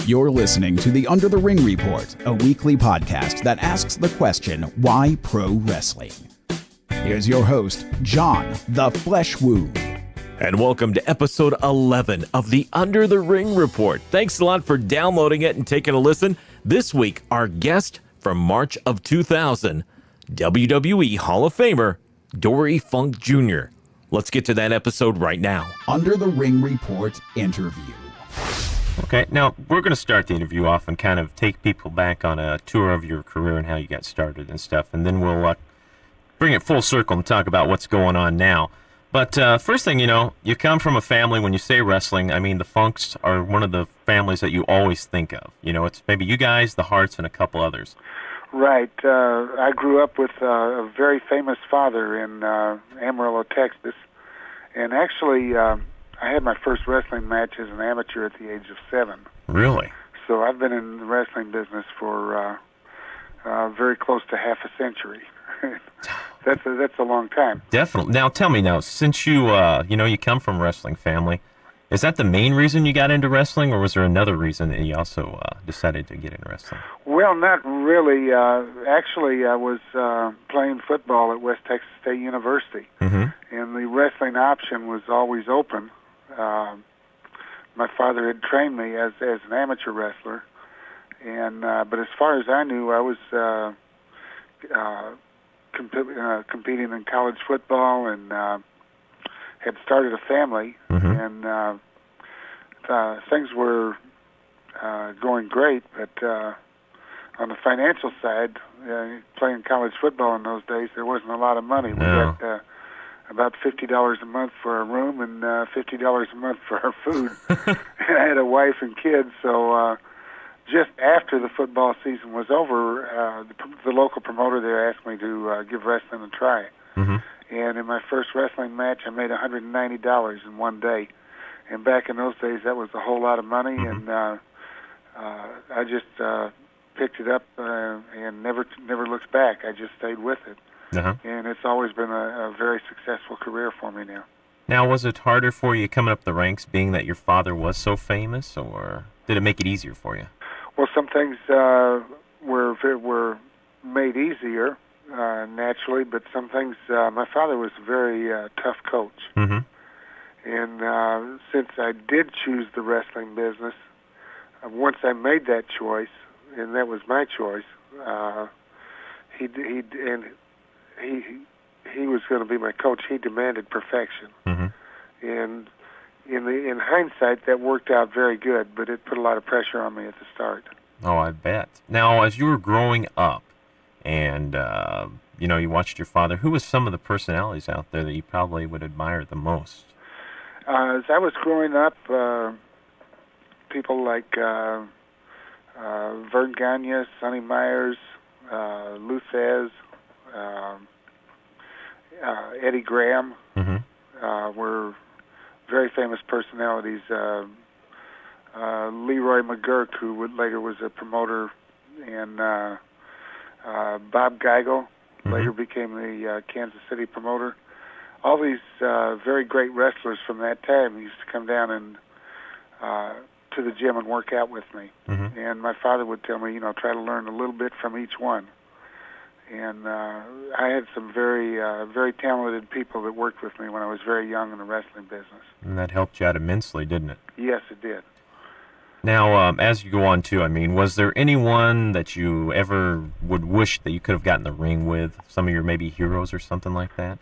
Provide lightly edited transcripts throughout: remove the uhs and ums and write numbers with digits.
You're listening to the Under the Ring Report, a weekly podcast that asks the question, why pro wrestling? Here's your host, John the Flesh Wound. And welcome to episode 11 of the Under the Ring Report. Thanks a lot for downloading it and taking a listen. This week, our guest from March of 2000, WWE Hall of Famer, Dory Funk Jr. Let's get to that episode right now. Under the Ring Report interview. Okay, now we're going to start the interview off and kind of take people back on a tour of your career and how you got started and stuff, and then we'll bring it full circle and talk about what's going on now. But first thing, you come from a family, when you say wrestling, I mean, the Funks are one of the families that you always think of. It's maybe you guys, the Harts, and a couple others. Right. I grew up with a very famous father in Amarillo, Texas, and actually I had my first wrestling match as an amateur at the age of 7. Really? So I've been in the wrestling business for very close to half a century. That's a long time. Definitely. Now tell me since you you come from a wrestling family, is that the main reason you got into wrestling, or was there another reason that you also decided to get into wrestling? Well, not really. Actually, I was playing football at West Texas State University, and the wrestling option was always open. My father had trained me as an amateur wrestler, and but as far as I knew, I was competing in college football and had started a family, and things were going great. But on the financial side, playing college football in those days, there wasn't a lot of money. We got about $50 a month for our room and $50 a month for our food. And I had a wife and kids, so just after the football season was over, the local promoter there asked me to give wrestling a try. And in my first wrestling match, I made $190 in one day. And back in those days, that was a whole lot of money, and I just picked it up and never looked back. I just stayed with it. And it's always been a very successful career for me now. Now, was it harder for you coming up the ranks, being that your father was so famous, or did it make it easier for you? Well, some things were made easier naturally, but some things. My father was a very tough coach, and since I did choose the wrestling business, once I made that choice, and that was my choice, he was going to be my coach. He demanded perfection, and in hindsight, that worked out very good. But it put a lot of pressure on me at the start. Oh, I bet. Now, as you were growing up, and you watched your father, who was some of the personalities out there that you probably would admire the most? As I was growing up, people like Vern Gagne, Sonny Myers, Lou Thesz, Eddie Graham were very famous personalities. Leroy McGurk, who later was a promoter, and Bob Geigel later became the Kansas City promoter. All these very great wrestlers from that time used to come down and to the gym and work out with me. And my father would tell me, try to learn a little bit from each one. And I had some very, very talented people that worked with me when I was very young in the wrestling business. And that helped you out immensely, didn't it? Yes, it did. Now, as you go on, too, was there anyone that you ever would wish that you could have gotten in the ring with? Some of your maybe heroes or something like that?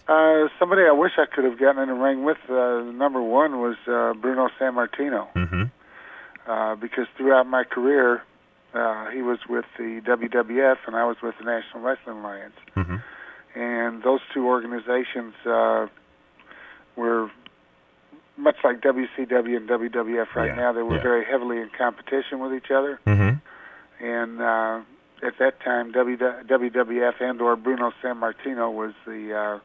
Somebody I wish I could have gotten in the ring with, number one, was Bruno Sammartino. Because throughout my career, he was with the WWF and I was with the National Wrestling Alliance. And those two organizations were much like WCW and WWF right now. They were very heavily in competition with each other. And at that time, WWF and/or Bruno Sammartino was the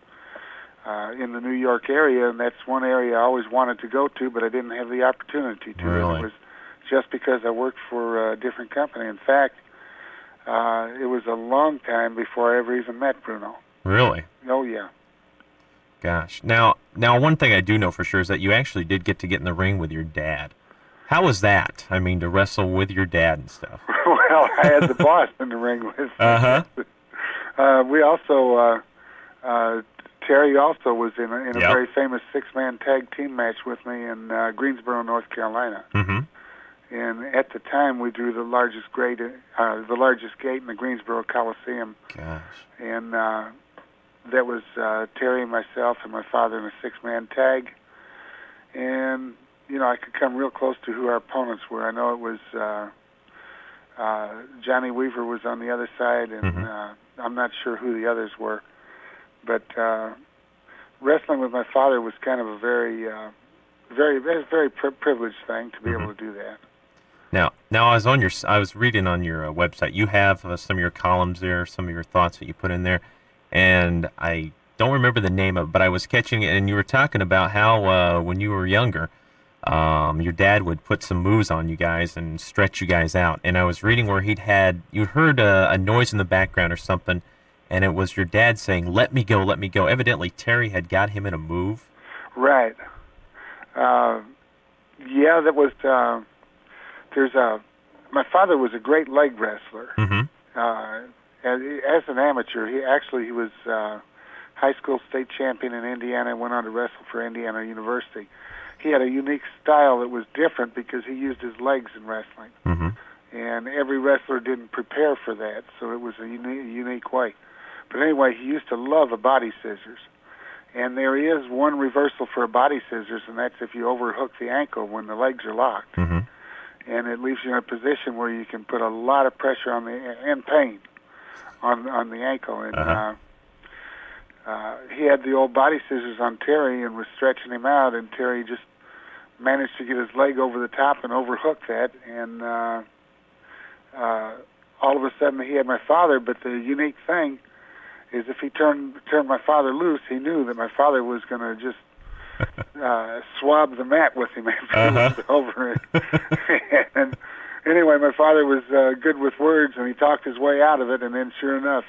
in the New York area, and that's one area I always wanted to go to, but I didn't have the opportunity to. Really? It was just because I worked for a different company. In fact, it was a long time before I ever even met Bruno. Really? Oh, yeah. Gosh. Now, one thing I do know for sure is that you actually did get in the ring with your dad. How was that? I mean, to wrestle with your dad and stuff. Well, I had the boss in the ring with me. We also, Terry also was in a very famous six-man tag team match with me in Greensboro, North Carolina. Mm-hmm. And at the time, we drew the largest gate in the Greensboro Coliseum. Gosh. And that was Terry, myself, and my father in a six-man tag. And, you know, I could come real close to who our opponents were. I know it was Johnny Weaver was on the other side, and I'm not sure who the others were. But wrestling with my father was kind of a very privileged thing to be able to do that. Now I was reading on your website. You have some of your columns there, some of your thoughts that you put in there, and I don't remember the name of it, but I was catching it, and you were talking about how when you were younger, your dad would put some moves on you guys and stretch you guys out. And I was reading where you heard a noise in the background or something, and it was your dad saying, "Let me go, let me go." Evidently, Terry had got him in a move. Right. Yeah, that was. My father was a great leg wrestler. Mm-hmm. As an amateur, he was high school state champion in Indiana and went on to wrestle for Indiana University. He had a unique style that was different because he used his legs in wrestling. Mm-hmm. And every wrestler didn't prepare for that, so it was a unique way. But anyway, he used to love a body scissors. And there is one reversal for a body scissors, and that's if you overhook the ankle when the legs are locked. Mm-hmm. And it leaves you in a position where you can put a lot of pressure on and pain on the ankle. And he had the old body scissors on Terry and was stretching him out, and Terry just managed to get his leg over the top and overhook that. And all of a sudden he had my father, but the unique thing is if he turned my father loose, he knew that my father was going to just swab the mat with him after it was over. And anyway, my father was good with words, and he talked his way out of it, and then sure enough,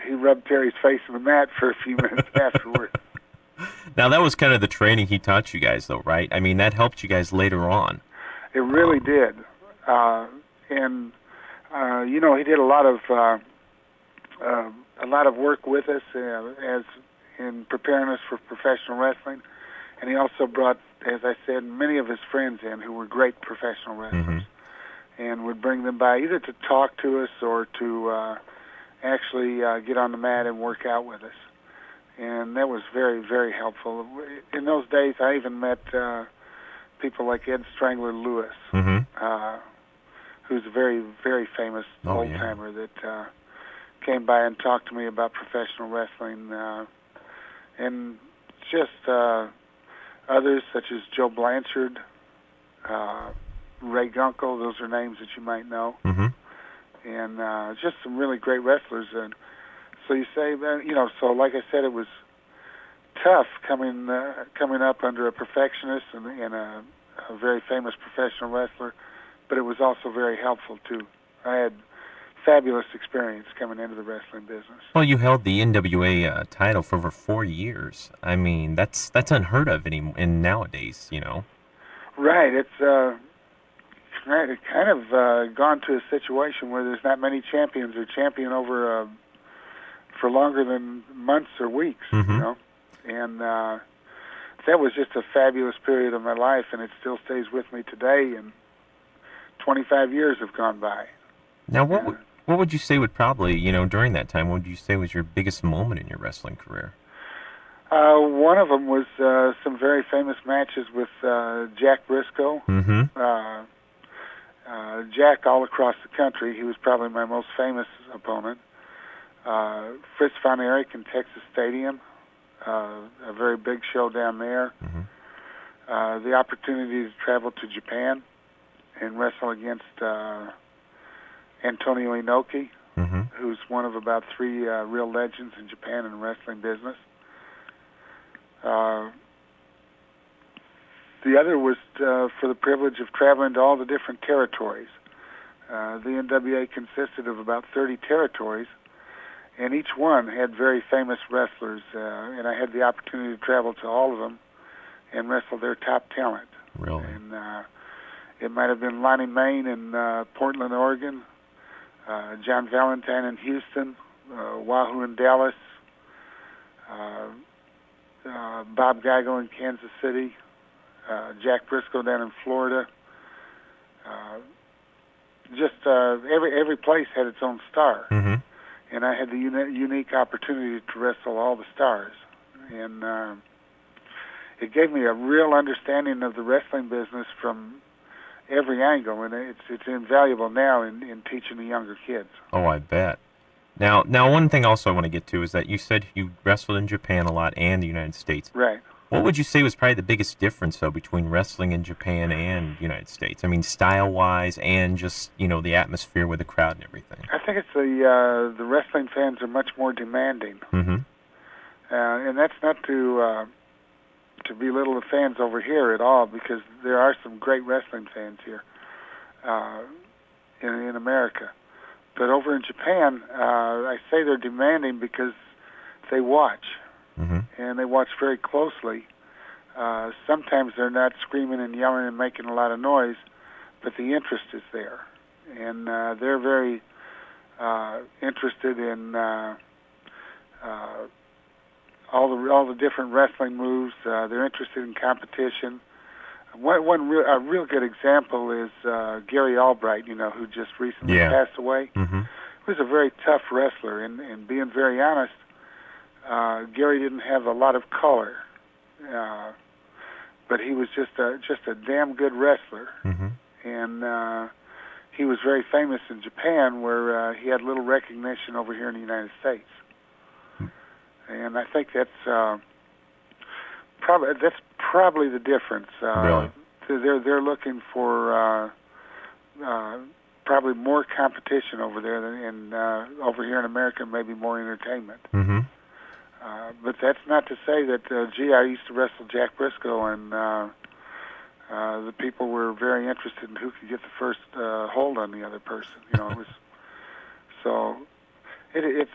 he rubbed Terry's face in the mat for a few minutes afterward. Now, that was kind of the training he taught you guys, though, right? I mean, that helped you guys later on. It really did. And you know, he did a lot of work with us as in preparing us for professional wrestling, and he also brought, as I said, many of his friends in who were great professional wrestlers, and would bring them by either to talk to us or to actually get on the mat and work out with us. And that was very, very helpful. In those days, I even met people like Ed Strangler Lewis, who's a very, very famous old-timer that came by and talked to me about professional wrestling, and just others such as Joe Blanchard, Ray Gunkel. Those are names that you might know. And just some really great wrestlers. And so you say, you know, so like I said, it was tough coming up under a perfectionist and a very famous professional wrestler, but it was also very helpful too. I had fabulous experience coming into the wrestling business. Well, you held the NWA title for over 4 years. I mean, that's unheard of in nowadays, you know. Right. It's kind of gone to a situation where there's not many champions or champion over for longer than months or weeks, you know. And that was just a fabulous period of my life, and it still stays with me today. And 25 years have gone by. Now, what would you say would probably, you know, during that time, what would you say was your biggest moment in your wrestling career? One of them was some very famous matches with Jack Briscoe. Jack all across the country. He was probably my most famous opponent. Fritz von Erich in Texas Stadium, a very big show down there. The opportunity to travel to Japan and wrestle against Antonio Inoki, who's one of about 3 real legends in Japan in the wrestling business. The other was for the privilege of traveling to all the different territories. The NWA consisted of about 30 territories, and each one had very famous wrestlers, and I had the opportunity to travel to all of them and wrestle their top talent. Really? And It might have been Lonnie Main in Portland, Oregon, John Valentine in Houston, Wahoo in Dallas, Bob Geigo in Kansas City, Jack Briscoe down in Florida. Every place had its own star, and I had the unique opportunity to wrestle all the stars, and it gave me a real understanding of the wrestling business from every angle, and it's invaluable now in teaching the younger kids. Oh, I bet. Now, one thing also I want to get to is that you said you wrestled in Japan a lot and the United States. Right. What would you say was probably the biggest difference, though, between wrestling in Japan and the United States? I mean, style-wise and just, the atmosphere with the crowd and everything. I think it's the wrestling fans are much more demanding. And that's not to belittle the fans over here at all, because there are some great wrestling fans here in America. But over in Japan, I say they're demanding because they watch. And they watch very closely. Sometimes they're not screaming and yelling and making a lot of noise, but the interest is there. And they're very interested in all the different wrestling moves. They're interested in competition. A real good example is Gary Albright, who just recently passed away. He was a very tough wrestler, and being very honest, Gary didn't have a lot of color, but he was just a damn good wrestler, and he was very famous in Japan, where he had little recognition over here in the United States. And I think that's probably the difference. Really? They're looking for probably more competition over there than over here in America, maybe more entertainment. But that's not to say that, I used to wrestle Jack Briscoe, and the people were very interested in who could get the first hold on the other person. It was so. It's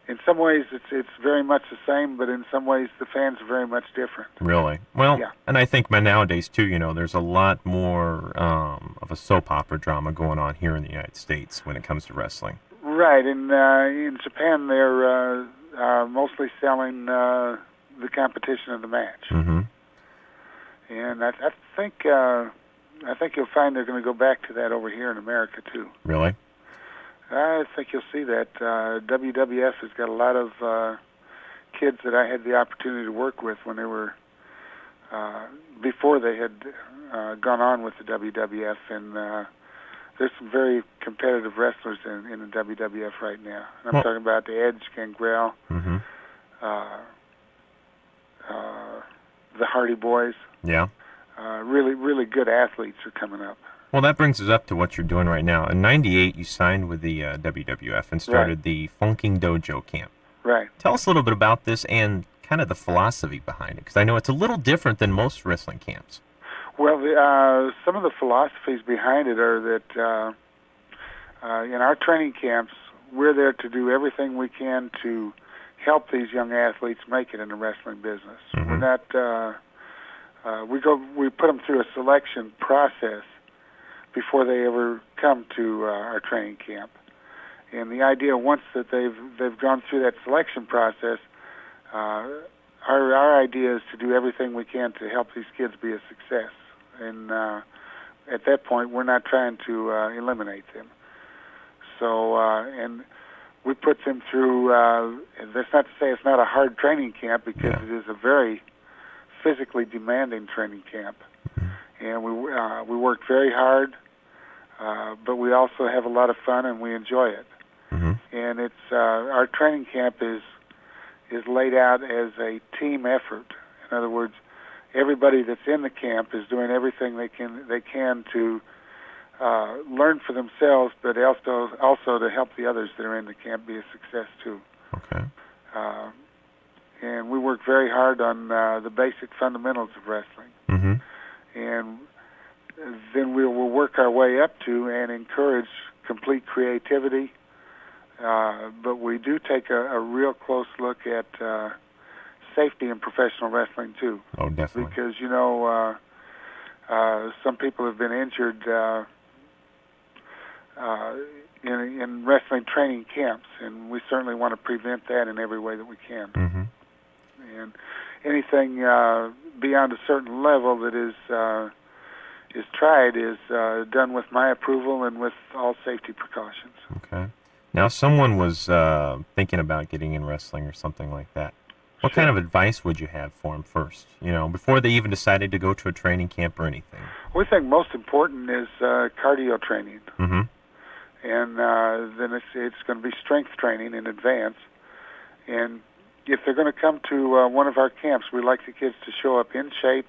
in some ways it's very much the same, but in some ways the fans are very much different. Really? Well, and I think nowadays too, there's a lot more of a soap opera drama going on here in the United States when it comes to wrestling. Right, and in Japan they're mostly selling the competition of the match. And I think you'll find they're going to go back to that over here in America too. Really? I think you'll see that. WWF has got a lot of kids that I had the opportunity to work with when they were before they had gone on with the WWF, and there's some very competitive wrestlers in the WWF right now. And I'm talking about the Edge, Gangrel, the Hardy Boys. Yeah. Really, really good athletes are coming up. Well, that brings us up to what you're doing right now. In '98, you signed with the WWF and started the Funking Dojo camp. Right. Tell us a little bit about this and kind of the philosophy behind it, because I know it's a little different than most wrestling camps. Well, some of the philosophies behind it are that in our training camps, we're there to do everything we can to help these young athletes make it in the wrestling business. We're not. We put them through a selection process before they ever come to our training camp. And the idea, once that they've gone through that selection process, our idea is to do everything we can to help these kids be a success. And at that point, we're not trying to eliminate them. So, and we put them through, that's not to say it's not a hard training camp, because it is a very physically demanding training camp. And we work very hard, but we also have a lot of fun, and we enjoy it. And it's our training camp is laid out as a team effort. In other words, everybody that's in the camp is doing everything they can to learn for themselves, but also to help the others that are in the camp be a success too. Okay. And we work very hard on the basic fundamentals of wrestling. And then we'll work our way up to and encourage complete creativity. But we do take a real close look at safety in professional wrestling too. Oh, definitely. Because some people have been injured in wrestling training camps, and we certainly want to prevent that in every way that we can. Mm-hmm. And anything beyond a certain level that is tried is done with my approval and with all safety precautions. Okay. Now, someone was thinking about getting in wrestling or something like that. What Sure. kind of advice would you have for them first, before they even decided to go to a training camp or anything? We think most important is cardio training. Mm-hmm. And then it's going to be strength training in advance. And if they're going to come to one of our camps, we like the kids to show up in shape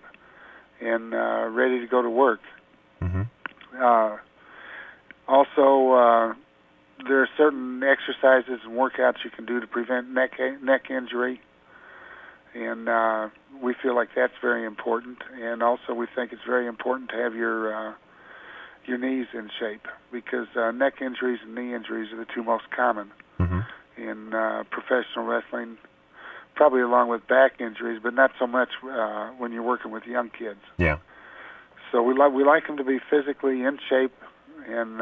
and ready to go to work. Mm-hmm. Also, there are certain exercises and workouts you can do to prevent neck injury, and we feel like that's very important. And also, we think it's very important to have your knees in shape, because neck injuries and knee injuries are the two most common Mm-hmm. in professional wrestling, probably along with back injuries, but not so much when you're working with young kids. Yeah. So we like them to be physically in shape and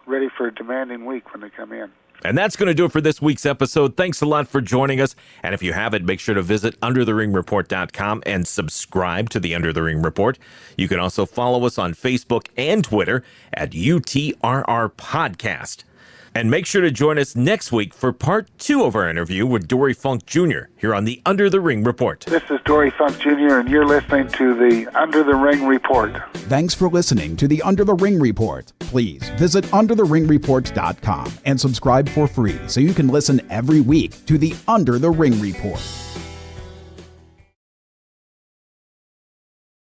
ready for a demanding week when they come in. And that's going to do it for this week's episode. Thanks a lot for joining us. And if you haven't, make sure to visit undertheringreport.com and subscribe to the Under the Ring Report. You can also follow us on Facebook and Twitter at UTRR Podcast. And make sure to join us next week for part 2 of our interview with Dory Funk Jr. here on the Under the Ring Report. This is Dory Funk Jr., and you're listening to the Under the Ring Report. Thanks for listening to the Under the Ring Report. Please visit undertheringreport.com and subscribe for free so you can listen every week to the Under the Ring Report.